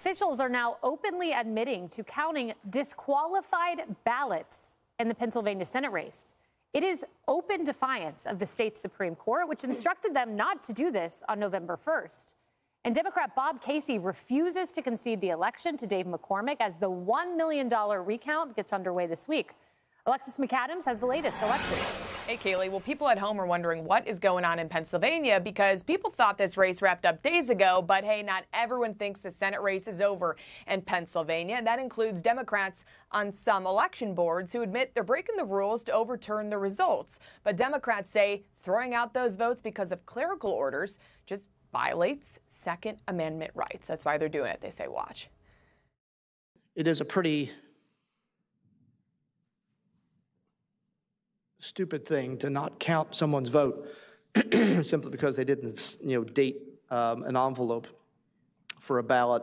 Officials are now openly admitting to counting disqualified ballots in the Pennsylvania Senate race. It is open defiance of the state's Supreme Court, which instructed them not to do this on November 1st. And Democrat Bob Casey refuses to concede the election to Dave McCormick as the $1 million recount gets underway this week. Alexis McAdams has the latest. Alexis. Hey, Kaylee. Well, people at home are wondering what is going on in Pennsylvania because people thought this race wrapped up days ago. But hey, not everyone thinks the Senate race is over in Pennsylvania. And that includes Democrats on some election boards who admit they're breaking the rules to overturn the results. But Democrats say throwing out those votes because of clerical orders just violates Second Amendment rights. That's why they're doing it. They say, watch. It is a pretty stupid thing to not count someone's vote simply because they didn't, date an envelope for a ballot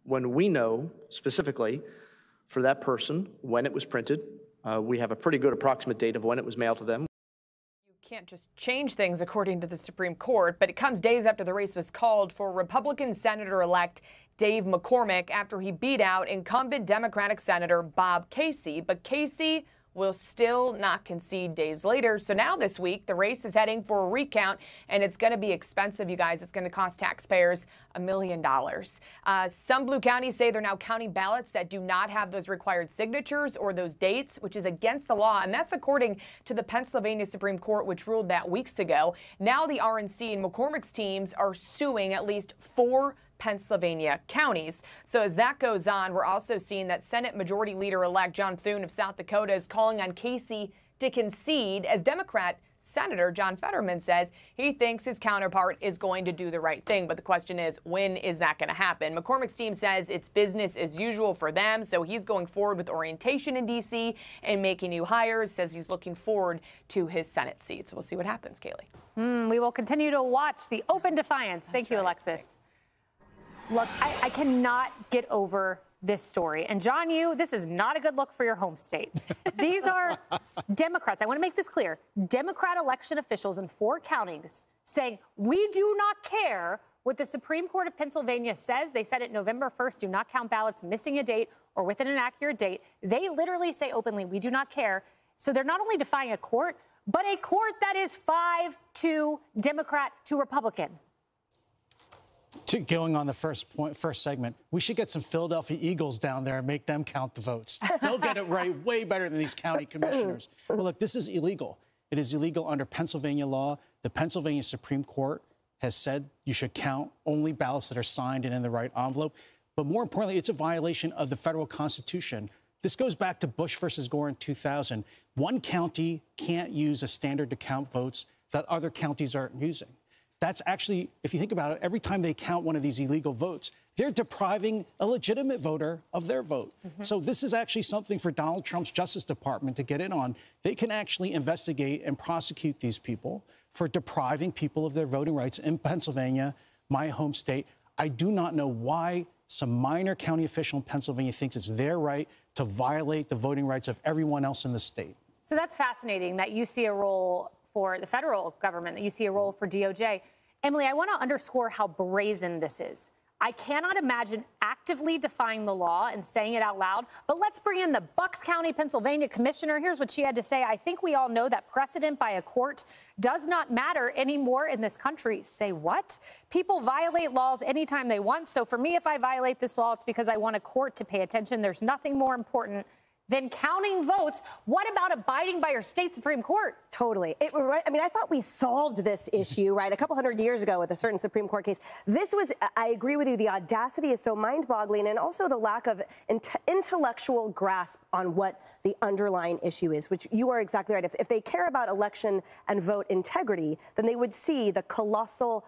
when we know specifically for that person when it was printed. We have a pretty good approximate date of when it was mailed to them. You can't just change things according to the Supreme Court, but it comes days after the race was called for Republican Senator-elect Dave McCormick after he beat out incumbent Democratic Senator Bob Casey. But Casey will still not concede days later. So now this week, the race is heading for a recount, and it's going to be expensive, you guys. It's going to cost taxpayers $1 million. Some blue counties say they're now counting ballots that do not have those required signatures or those dates, which is against the law. And that's according to the Pennsylvania Supreme Court, which ruled that weeks ago. Now the RNC and McCormick's teams are suing at least 4 Pennsylvania counties. So as that goes on, we're also seeing that Senate Majority Leader-elect John Thune of South Dakota is calling on Casey to concede, as Democrat Senator John Fetterman says he thinks his counterpart is going to do the right thing. But the question is, when is that going to happen? McCormick's team says it's business as usual for them, so he's going forward with orientation in D.C. and making new hires, says he's looking forward to his Senate seat. So we'll see what happens, Kaylee. We will continue to watch the open defiance. Thank you, Alexis. Look, I cannot get over this story. And John, this is not a good look for your home state. These are Democrats. I want to make this clear. Democrat election officials in 4 counties saying, we do not care what the Supreme Court of Pennsylvania says. They said it November 1st, do not count ballots missing a date or with an inaccurate date. They literally say openly, we do not care. So they're not only defying a court, but a court that is 5-2 Democrat to Republican. Going on the first segment, we should get some Philadelphia Eagles down there and make them count the votes. They'll get it right way better than these county commissioners. Well, look, this is illegal. It is illegal under Pennsylvania law. The Pennsylvania Supreme Court has said you should count only ballots that are signed and in the right envelope. But more importantly, it's a violation of the federal Constitution. This goes back to Bush versus Gore in 2000. One county can't use a standard to count votes that other counties aren't using. That's actually, if you think about it, every time they count one of these illegal votes, they're depriving a legitimate voter of their vote. So this is actually something for Donald Trump's Justice Department to get in on. They can actually investigate and prosecute these people for depriving people of their voting rights in Pennsylvania, my home state. I do not know why some minor county official in Pennsylvania thinks it's their right to violate the voting rights of everyone else in the state. So that's fascinating that you see a role for the federal government, that you see a role for DOJ. Emily, I want to underscore how brazen this is. I cannot imagine actively defying the law and saying it out loud, but let's bring in the Bucks County, Pennsylvania commissioner. Here's what she had to say. I think we all know that precedent by a court does not matter anymore in this country. Say what? People violate laws anytime they want. So for me, if I violate this law, it's because I want a court to pay attention. There's nothing more important than counting votes. What about abiding by your state Supreme Court? Totally. I mean, I thought we solved this issue, right, a couple hundred years ago with a certain Supreme Court case. This was, I agree with you, the audacity is so mind-boggling, and also the lack of intellectual grasp on what the underlying issue is, which you are exactly right. If they care about election and vote integrity, then they would see the colossal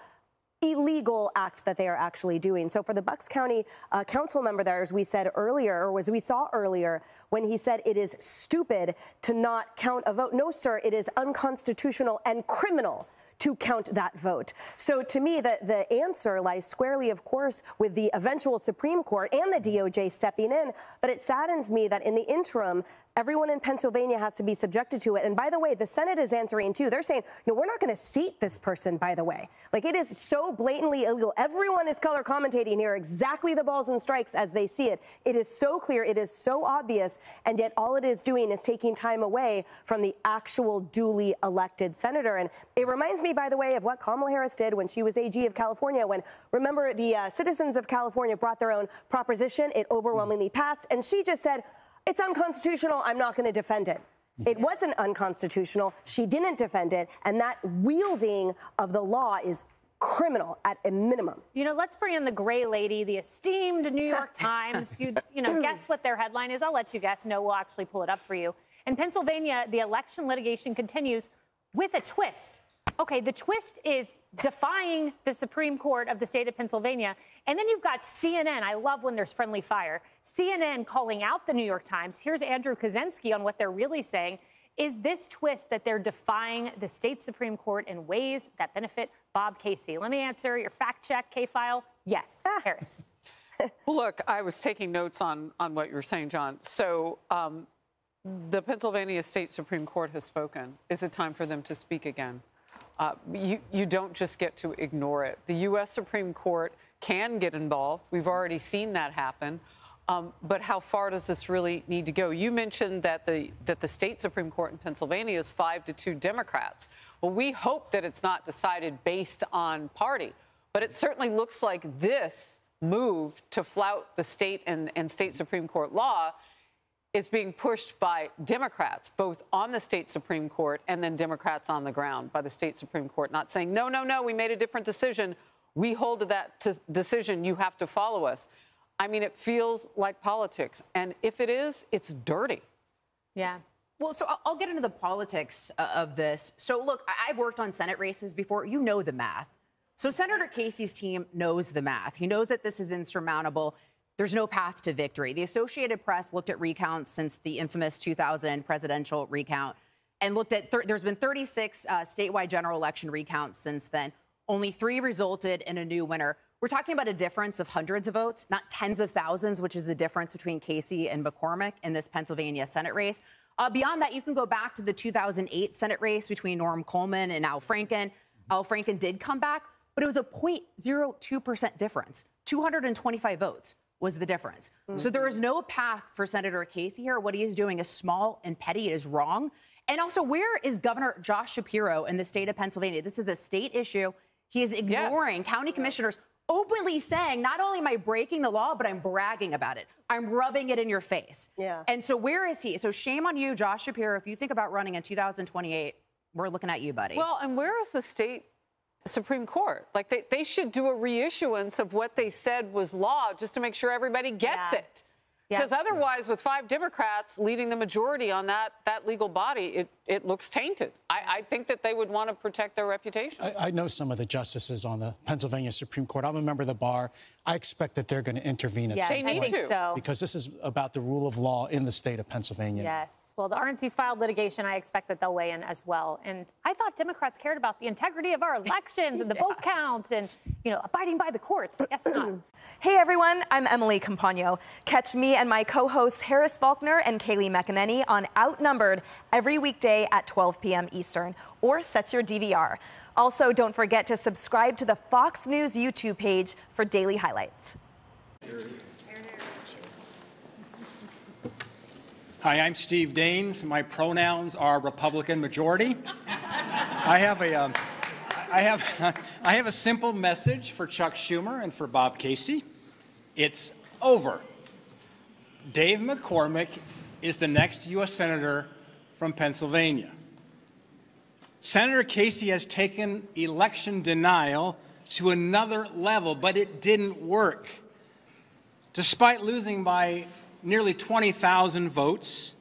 illegal act that they are actually doing. So for the Bucks County council member there, as we said earlier, or as we saw earlier, when he said it is stupid to not count a vote. No, sir, it is unconstitutional and criminal to count that vote. So to me, the answer lies squarely, of course, with the eventual Supreme Court and the DOJ stepping in. But it saddens me that in the interim, everyone in Pennsylvania has to be subjected to it. And by the way, the Senate is answering too. They're saying, no, we're not going to seat this person, by the way. Like, it is so blatantly illegal. Everyone is color commentating here exactly the balls and strikes as they see it. It is so clear. It is so obvious. And yet all it is doing is taking time away from the actual duly elected senator. And it reminds me, by the way, of what Kamala Harris did when she was AG of California, when, remember, the citizens of California brought their own proposition. It overwhelmingly passed. And she just said, it's unconstitutional. I'm not going to defend it. It wasn't unconstitutional. She didn't defend it. And that wielding of the law is criminal at a minimum. You know, let's bring in the gray lady, the esteemed New York Times. You know, guess what their headline is? I'll let you guess. No, we'll actually pull it up for you. In Pennsylvania, the election litigation continues with a twist. Okay, the twist is defying the Supreme Court of the state of Pennsylvania. And then you've got CNN. I love when there's friendly fire. CNN calling out the New York Times. Here's Andrew Kaczynski on what they're really saying. Is this twist that they're defying the state Supreme Court in ways that benefit Bob Casey? Let me answer your fact check, K-File. Yes, Harris. Well, look, I was taking notes on what you were saying, John. So the Pennsylvania State Supreme Court has spoken. Is it time for them to speak again? You don't just get to ignore it. The U.S. Supreme Court can get involved. We've already seen that happen. But how far does this really need to go? You mentioned that the state Supreme Court in Pennsylvania is 5-2 Democrats. Well, we hope that it's not decided based on party. But it certainly looks like this move to flout the state and state Supreme Court law is being pushed by Democrats, both on the state Supreme Court and then Democrats on the ground by the state Supreme Court, not saying, no, no, no, we made a different decision. We hold to that decision. You have to follow us. I mean, it feels like politics. And if it is, it's dirty. Yeah. Well, so I'll get into the politics of this. So, look, I've worked on Senate races before. You know the math. So Senator Casey's team knows the math. He knows that this is insurmountable. There's no path to victory. The Associated Press looked at recounts since the infamous 2000 presidential recount and looked at there's been 36 statewide general election recounts since then. Only 3 resulted in a new winner. We're talking about a difference of hundreds of votes, not tens of thousands, which is the difference between Casey and McCormick in this Pennsylvania Senate race. Beyond that, you can go back to the 2008 Senate race between Norm Coleman and Al Franken. Al Franken did come back, but it was a 0.02% difference, 225 votes. Was the difference. So there is no path for Senator Casey here. What he is doing is small and petty. It is wrong. And also, where is Governor Josh Shapiro in the state of Pennsylvania? This is a state issue. He is ignoring county commissioners openly saying, not only am I breaking the law, but I'm bragging about it. I'm rubbing it in your face. Yeah. And so where is he? So shame on you, Josh Shapiro. If you think about running in 2028, we're looking at you, buddy. Well, and where is the state Supreme Court? Like, they should do a reissuance of what they said was law just to make sure everybody gets it. Because otherwise, with 5 Democrats leading the majority on that legal body, it looks tainted. I think that they would want to protect their reputation. I know some of the justices on the Pennsylvania Supreme Court. I'm a member of the bar. I expect that they're going to intervene at some point. I think so. Because this is about the rule of law in the state of Pennsylvania. Yes. Well, the RNC's filed litigation. I expect that they'll weigh in as well. And I thought Democrats cared about the integrity of our elections and the vote count and, you know, abiding by the courts. I guess not. Hey, everyone. I'm Emily Campagno. Catch me and my co-hosts Harris Faulkner and Kaylee McEnany on Outnumbered every weekday at 12 p.m. Eastern, or set your DVR. Also, don't forget to subscribe to the Fox News YouTube page for daily highlights. Hi, I'm Steve Daines. My pronouns are Republican majority. I have a simple message for Chuck Schumer and for Bob Casey. It's over. Dave McCormick is the next U.S. Senator from Pennsylvania. Senator Casey has taken election denial to another level, but it didn't work. Despite losing by nearly 20,000 votes,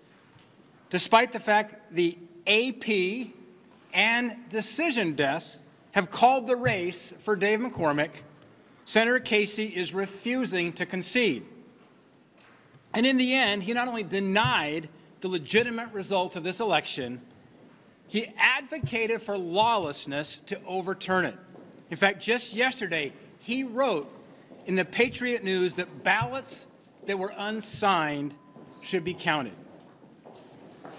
despite the fact the AP and Decision Desk have called the race for Dave McCormick, Senator Casey is refusing to concede. And in the end, he not only denied the legitimate results of this election, he advocated for lawlessness to overturn it. In fact, just yesterday, he wrote in the Patriot News that ballots that were unsigned should be counted.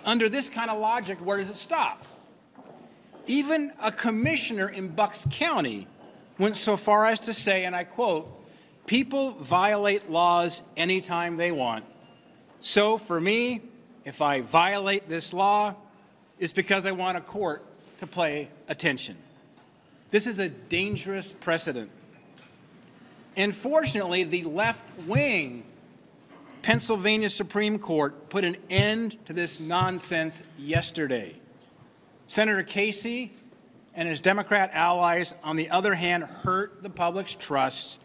Under this kind of logic, where does it stop? Even a commissioner in Bucks County went so far as to say, and I quote, "People violate laws anytime they want. So for me, if I violate this law, it's because I want a court to pay attention." This is a dangerous precedent. And fortunately, the left-wing Pennsylvania Supreme Court put an end to this nonsense yesterday. Senator Casey and his Democrat allies, on the other hand, hurt the public's trust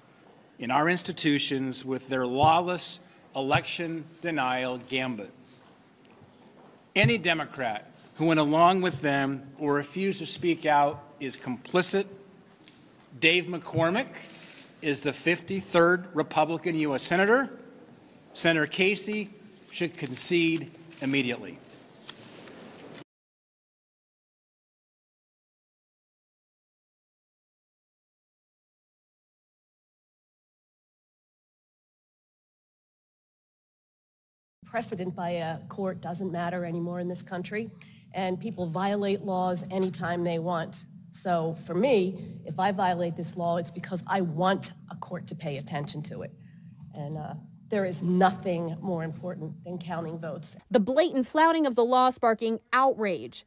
in our institutions with their lawless election denial gambit. Any Democrat who went along with them or refused to speak out is complicit. Dave McCormick is the 53rd Republican U.S. Senator. Senator Casey should concede immediately. Precedent by a court doesn't matter anymore in this country, and people violate laws anytime they want. So for me, if I violate this law, it's because I want a court to pay attention to it. And there is nothing more important than counting votes. The blatant flouting of the law sparking outrage.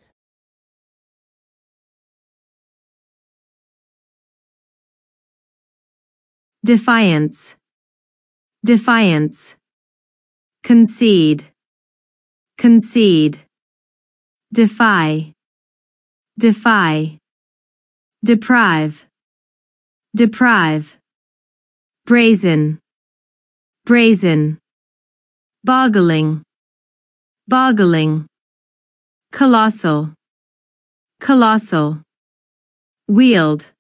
Defiance. Defiance. Concede. Concede. Defy. Defy. Deprive. Deprive. Brazen. Brazen. Boggling. Boggling. Colossal. Colossal. Wield.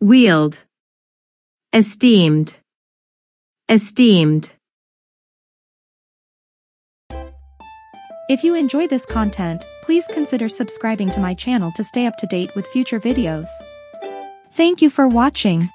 Wield. Esteemed. Esteemed. If you enjoy this content, please consider subscribing to my channel to stay up to date with future videos. Thank you for watching.